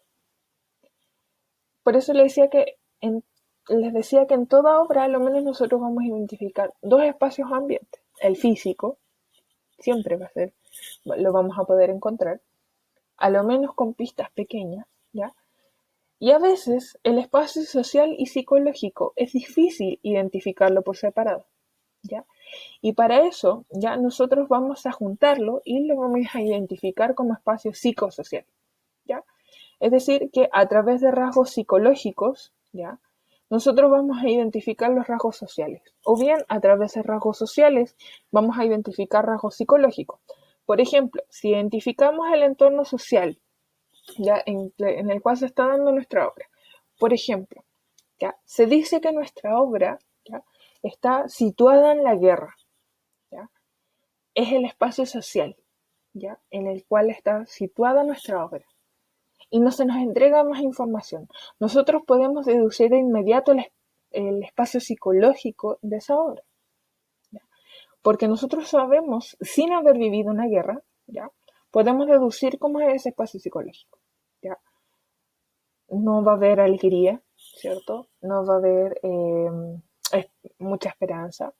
Por eso les decía que en toda obra, al menos nosotros vamos a identificar dos espacios ambientes. El físico, siempre lo vamos a poder encontrar, a lo menos con pistas pequeñas, ¿ya? Y a veces el espacio social y psicológico es difícil identificarlo por separado, ¿ya? Y para eso ya nosotros vamos a juntarlo y lo vamos a identificar como espacio psicosocial, ¿ya? Es decir, que a través de rasgos psicológicos, ¿ya? Nosotros vamos a identificar los rasgos sociales. O bien, a través de rasgos sociales, vamos a identificar rasgos psicológicos. Por ejemplo, si identificamos el entorno social, ¿ya? En el cual se está dando nuestra obra. Por ejemplo, ¿ya? Se dice que nuestra obra, ¿ya? Está situada en la guerra, ¿ya? Es el espacio social, ¿ya? En el cual está situada nuestra obra. Y no se nos entrega más información. Nosotros podemos deducir de inmediato el espacio psicológico de esa obra, ¿ya? Porque nosotros sabemos, sin haber vivido una guerra, ¿ya? Podemos deducir cómo es ese espacio psicológico, ¿ya? No va a haber alegría, ¿cierto? No va a haber mucha esperanza.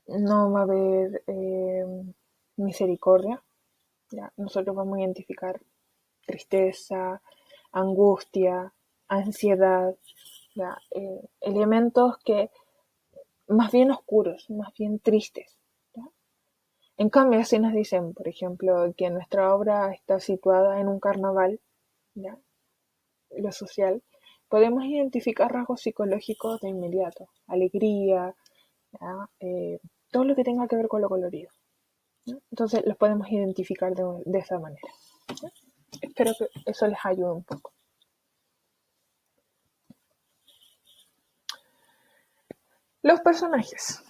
No va a haber misericordia, ¿ya? Nosotros vamos a identificar tristeza, angustia, ansiedad, ¿ya? Elementos que más bien oscuros, más bien tristes, ¿ya? En cambio, si nos dicen, por ejemplo, que nuestra obra está situada en un carnaval, ¿ya? Lo social, podemos identificar rasgos psicológicos de inmediato, alegría, ¿ya? Todo lo que tenga que ver con lo colorido, ¿ya? Entonces los podemos identificar de esa manera, ¿ya? Espero que eso les ayude un poco. Los personajes,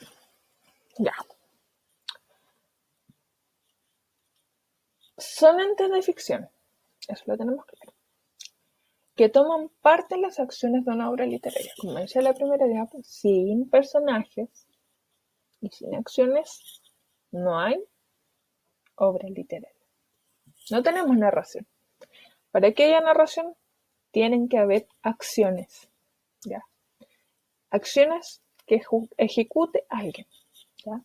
ya, son entes de ficción, eso lo tenemos claro, que toman parte en las acciones de una obra literaria. Como decía la primera diapo, sin personajes y sin acciones no hay obra literaria. No tenemos narración. Para que haya narración, tienen que haber acciones, ¿ya? Acciones que ejecute alguien, ¿ya?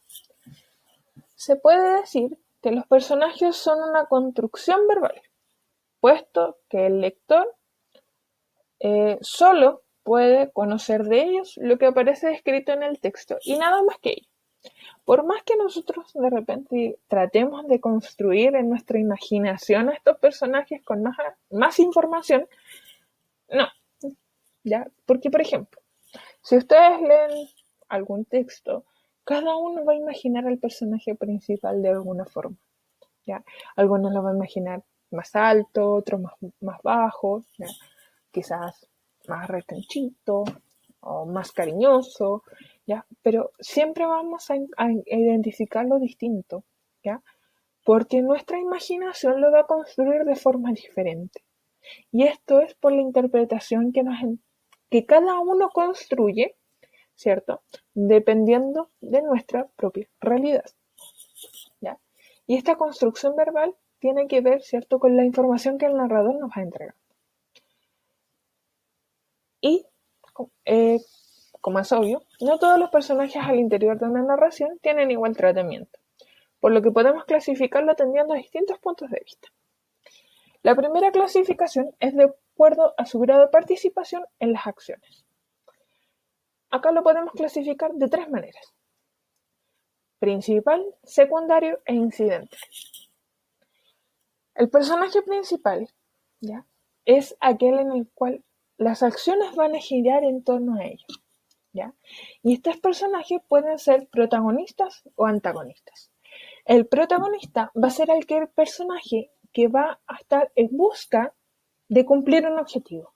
Se puede decir que los personajes son una construcción verbal, puesto que el lector solo puede conocer de ellos lo que aparece escrito en el texto y nada más que ello. Por más que nosotros de repente tratemos de construir en nuestra imaginación a estos personajes con más información, no, ¿ya? Porque, por ejemplo, si ustedes leen algún texto, cada uno va a imaginar al personaje principal de alguna forma, ¿ya? Algunos lo van a imaginar más alto, otros más bajo, ¿ya? Quizás más retenchito o más cariñoso, ¿ya? Pero siempre vamos a identificar lo distinto, ¿ya? Porque nuestra imaginación lo va a construir de forma diferente. Y esto es por la interpretación que cada uno construye, ¿cierto? Dependiendo de nuestra propia realidad, ¿ya? Y esta construcción verbal tiene que ver, ¿cierto?, con la información que el narrador nos va a entregar. Y, como es obvio, no todos los personajes al interior de una narración tienen igual tratamiento, por lo que podemos clasificarlo atendiendo a distintos puntos de vista. La primera clasificación es de acuerdo a su grado de participación en las acciones. Acá lo podemos clasificar de tres maneras: principal, secundario e incidente. El personaje principal, ¿ya?, es aquel en el cual las acciones van a girar en torno a ellos, ¿ya? Y estos personajes pueden ser protagonistas o antagonistas. El protagonista va a ser aquel personaje que va a estar en busca de cumplir un objetivo.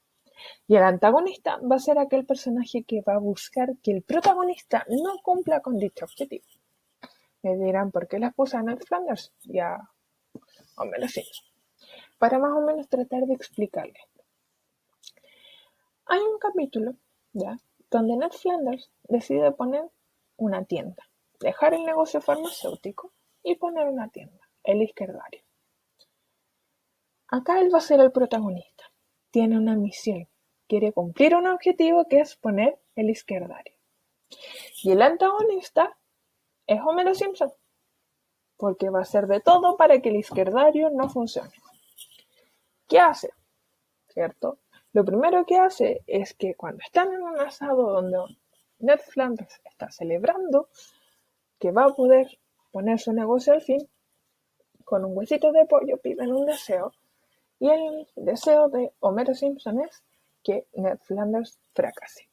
Y el antagonista va a ser aquel personaje que va a buscar que el protagonista no cumpla con dicho objetivo. Me dirán, ¿por qué las puse a Ned Flanders? Ya, o menos sí. Para más o menos tratar de explicarles. Hay un capítulo, ¿ya?, donde Ned Flanders decide poner una tienda, dejar el negocio farmacéutico y poner una tienda, el izquierdario. Acá él va a ser el protagonista. Tiene una misión. Quiere cumplir un objetivo que es poner el izquierdario. Y el antagonista es Homero Simpson, porque va a hacer de todo para que el izquierdario no funcione. ¿Qué hace? ¿Cierto? Lo primero que hace es que cuando están en un asado donde Ned Flanders está celebrando que va a poder poner su negocio al fin, con un huesito de pollo piden un deseo, y el deseo de Homero Simpson es que Ned Flanders fracase.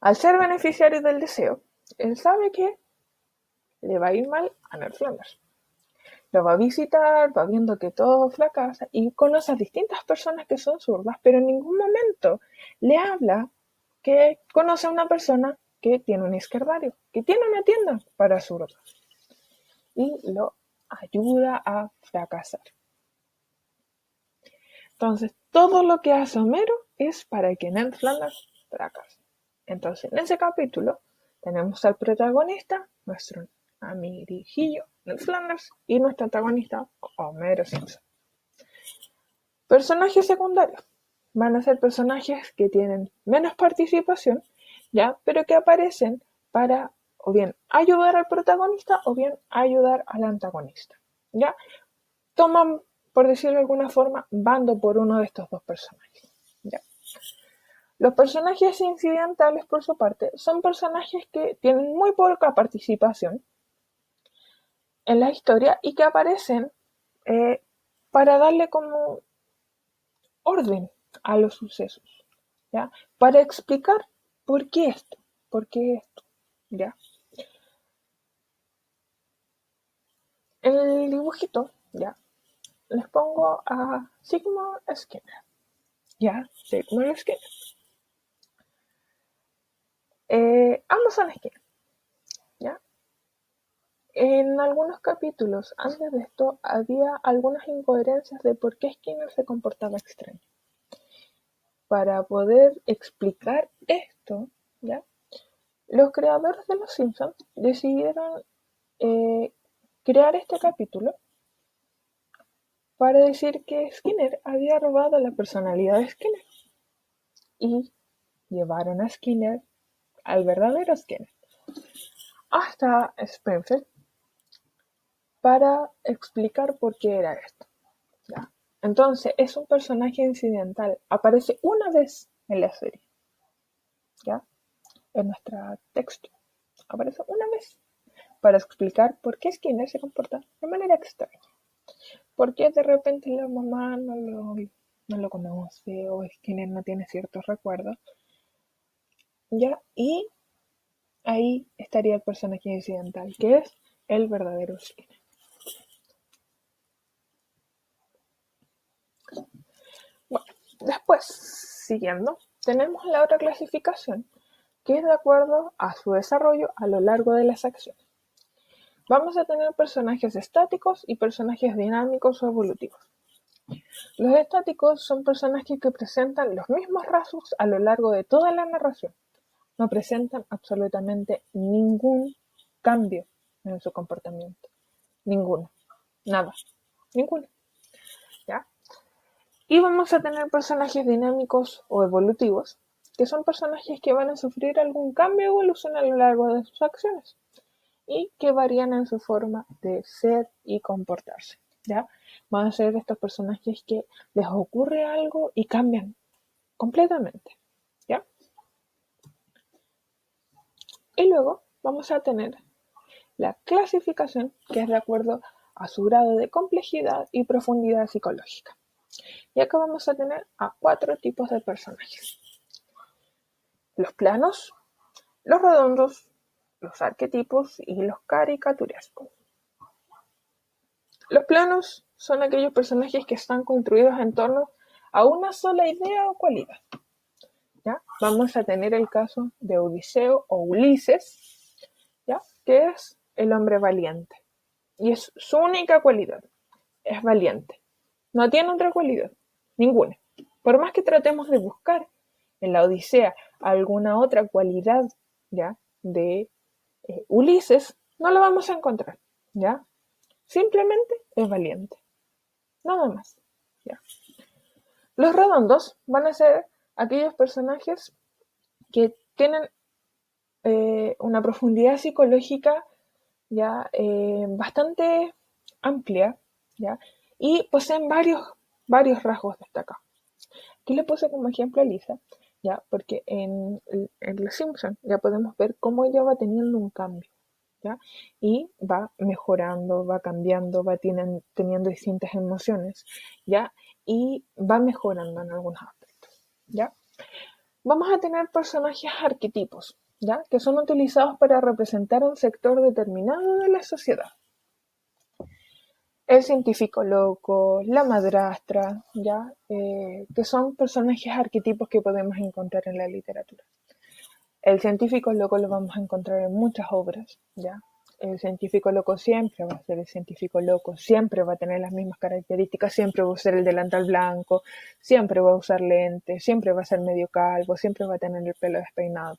Al ser beneficiario del deseo, él sabe que le va a ir mal a Ned Flanders. Lo va a visitar, va viendo que todo fracasa y conoce a distintas personas que son zurdas, pero en ningún momento le habla que conoce a una persona que tiene un izquierdario, que tiene una tienda para zurdos y lo ayuda a fracasar. Entonces, todo lo que hace Homero es para que Ned Flanders fracase. Entonces, en ese capítulo tenemos al protagonista, nuestro amiguillo Ned Flanders, y nuestro antagonista Homero Simpson. Personajes secundarios van a ser personajes que tienen menos participación, ¿ya?, pero que aparecen para o bien ayudar al protagonista o bien ayudar al antagonista, ¿ya? Toman, por decirlo de alguna forma, bando por uno de estos dos personajes, ¿ya? Los personajes incidentales, por su parte, son personajes que tienen muy poca participación en la historia y que aparecen para darle como orden a los sucesos, ¿ya? Para explicar por qué esto, ¿ya? En el dibujito, ¿ya?, les pongo a Seymour Skinner, ¿ya? Seymour Skinner. Ambos son Skinner, ¿ya? En algunos capítulos antes de esto había algunas incoherencias de por qué Skinner se comportaba extraño. Para poder explicar esto, ¿ya?, los creadores de Los Simpsons decidieron crear este capítulo para decir que Skinner había robado la personalidad de Skinner y llevaron a Skinner, al verdadero Skinner, hasta Springfield para explicar por qué era esto, ¿ya? Entonces es un personaje incidental, aparece una vez en la serie, ¿ya?, en nuestro texto, aparece una vez para explicar por qué Skinner se comporta de manera extraña, por qué de repente la mamá no lo conoce o Skinner no tiene ciertos recuerdos, ¿ya? Y ahí estaría el personaje incidental, que es el verdadero Skinner. Bueno, después, siguiendo, tenemos la otra clasificación, que es de acuerdo a su desarrollo a lo largo de las acciones. Vamos a tener personajes estáticos y personajes dinámicos o evolutivos. Los estáticos son personajes que presentan los mismos rasgos a lo largo de toda la narración. No presentan absolutamente ningún cambio en su comportamiento. Ninguno. Nada. Ninguno. ¿Ya? Y vamos a tener personajes dinámicos o evolutivos, que son personajes que van a sufrir algún cambio o evolución a lo largo de sus acciones y que varían en su forma de ser y comportarse, ¿ya? Van a ser estos personajes que les ocurre algo y cambian completamente, ¿ya? Y luego vamos a tener la clasificación, que es de acuerdo a su grado de complejidad y profundidad psicológica. Y acá vamos a tener a 4 tipos de personajes. Los planos, los redondos, los arquetipos y los caricaturescos. Los planos son aquellos personajes que están construidos en torno a una sola idea o cualidad. ¿Ya? Vamos a tener el caso de Odiseo o Ulises, ¿ya? Que es el hombre valiente. Y es su única cualidad, es valiente. No tiene otra cualidad, ninguna. Por más que tratemos de buscar en la Odisea alguna otra cualidad, ¿ya? De Ulises, no la vamos a encontrar, ¿ya? Simplemente es valiente, nada más, ¿ya? Los redondos van a ser aquellos personajes que tienen una profundidad psicológica ya bastante amplia, ¿ya? Y poseen varios rasgos destacados. Aquí le puse como ejemplo a Lisa, ¿ya? Porque en Los Simpsons ya podemos ver cómo ella va teniendo un cambio, ¿ya? Y va mejorando, va cambiando, va teniendo distintas emociones, ¿ya? Y va mejorando en algunos aspectos, ¿ya? Vamos a tener personajes arquetipos, ¿ya? Que son utilizados para representar un sector determinado de la sociedad. El científico loco, la madrastra, ¿ya? Que son personajes arquetipos que podemos encontrar en la literatura. El científico loco lo vamos a encontrar en muchas obras, ¿ya? El científico loco siempre va a ser el científico loco, siempre va a tener las mismas características, siempre va a usar el delantal blanco, siempre va a usar lentes, siempre va a ser medio calvo, siempre va a tener el pelo despeinado.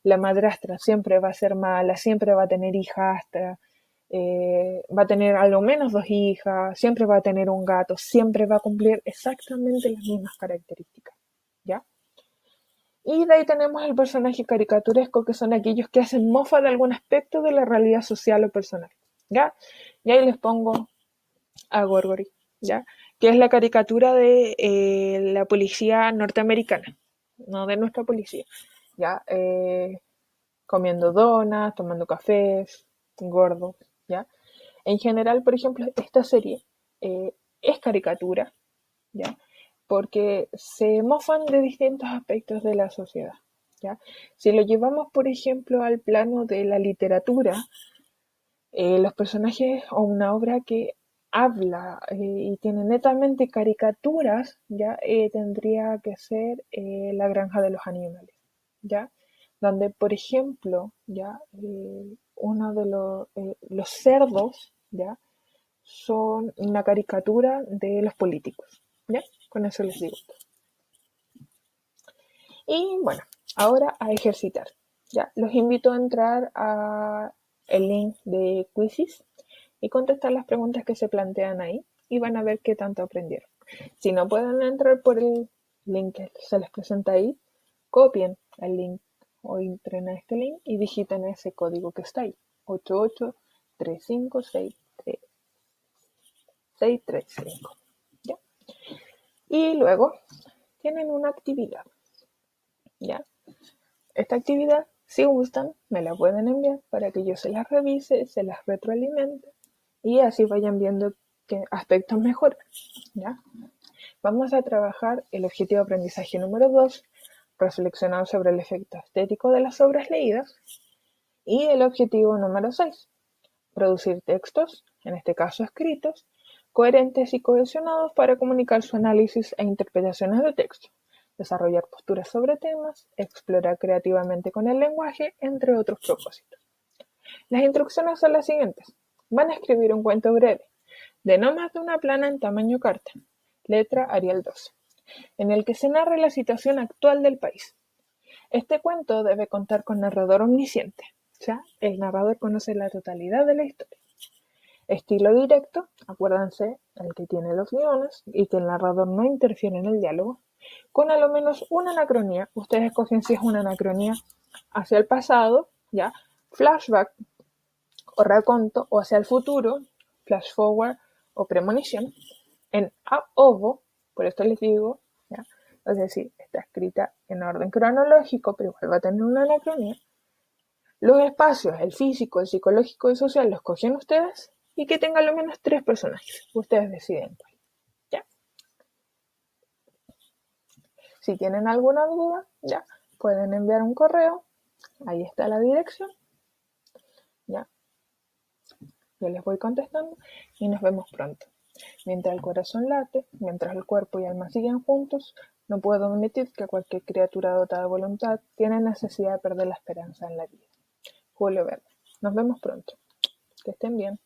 La madrastra siempre va a ser mala, siempre va a tener hijastra, va a tener a lo menos 2 hijas, siempre va a tener un gato, siempre va a cumplir exactamente las mismas características, ¿ya? Y de ahí tenemos el personaje caricaturesco, que son aquellos que hacen mofa de algún aspecto de la realidad social o personal, ¿ya? Y ahí les pongo a Gorgory, ¿ya? Que es la caricatura de la policía norteamericana, no de nuestra policía, ¿ya? Comiendo donas, tomando cafés, gordos, ¿ya? En general, por ejemplo, esta serie es caricatura, ¿ya? Porque se mofan de distintos aspectos de la sociedad, ¿ya? Si lo llevamos, por ejemplo, al plano de la literatura, los personajes o una obra que habla y tiene netamente caricaturas, ¿ya? Tendría que ser La Granja de los Animales, ¿ya? Donde, por ejemplo, ¿ya? Uno de los cerdos, ¿ya? Son una caricatura de los políticos, ¿ya? Con eso les digo. Y bueno, ahora a ejercitar, ¿ya? Los invito a entrar a el link de Quizzes y contestar las preguntas que se plantean ahí y van a ver qué tanto aprendieron. Si no pueden entrar por el link que se les presenta ahí, copien el link o entren a este link y digiten ese código que está ahí, 883563635, ¿ya? Y luego tienen una actividad, ¿ya? Esta actividad, si gustan, me la pueden enviar para que yo se las revise, se las retroalimente y así vayan viendo qué aspectos mejoran, ¿ya? Vamos a trabajar el objetivo de aprendizaje número 2, reflexionar sobre el efecto estético de las obras leídas, y el objetivo número 6, producir textos, en este caso escritos, coherentes y cohesionados para comunicar su análisis e interpretaciones de texto, desarrollar posturas sobre temas, explorar creativamente con el lenguaje, entre otros propósitos. Las instrucciones son las siguientes. Van a escribir un cuento breve, de no más de una plana en tamaño carta, letra Arial 12, en el que se narre la situación actual del país. Este cuento debe contar con narrador omnisciente, o sea, el narrador conoce la totalidad de la historia. Estilo directo, acuérdense, el que tiene los guiones y que el narrador no interfiere en el diálogo, con a lo menos una anacronía. Ustedes escogen si es una anacronía hacia el pasado, ya, flashback o raconto, o hacia el futuro, flash forward o premonición, en ovo, por esto les digo, ¿ya? Es decir, está escrita en orden cronológico, pero igual va a tener una anacronía. Los espacios, el físico, el psicológico y el social, los cogen ustedes y que tenga al menos 3 personajes. Ustedes deciden cuál, ¿ya? Si tienen alguna duda, ya, pueden enviar un correo. Ahí está la dirección. Ya, yo les voy contestando y nos vemos pronto. Mientras el corazón late, mientras el cuerpo y alma siguen juntos, no puedo admitir que cualquier criatura dotada de voluntad tiene necesidad de perder la esperanza en la vida. Julio Verne. Nos vemos pronto. Que estén bien.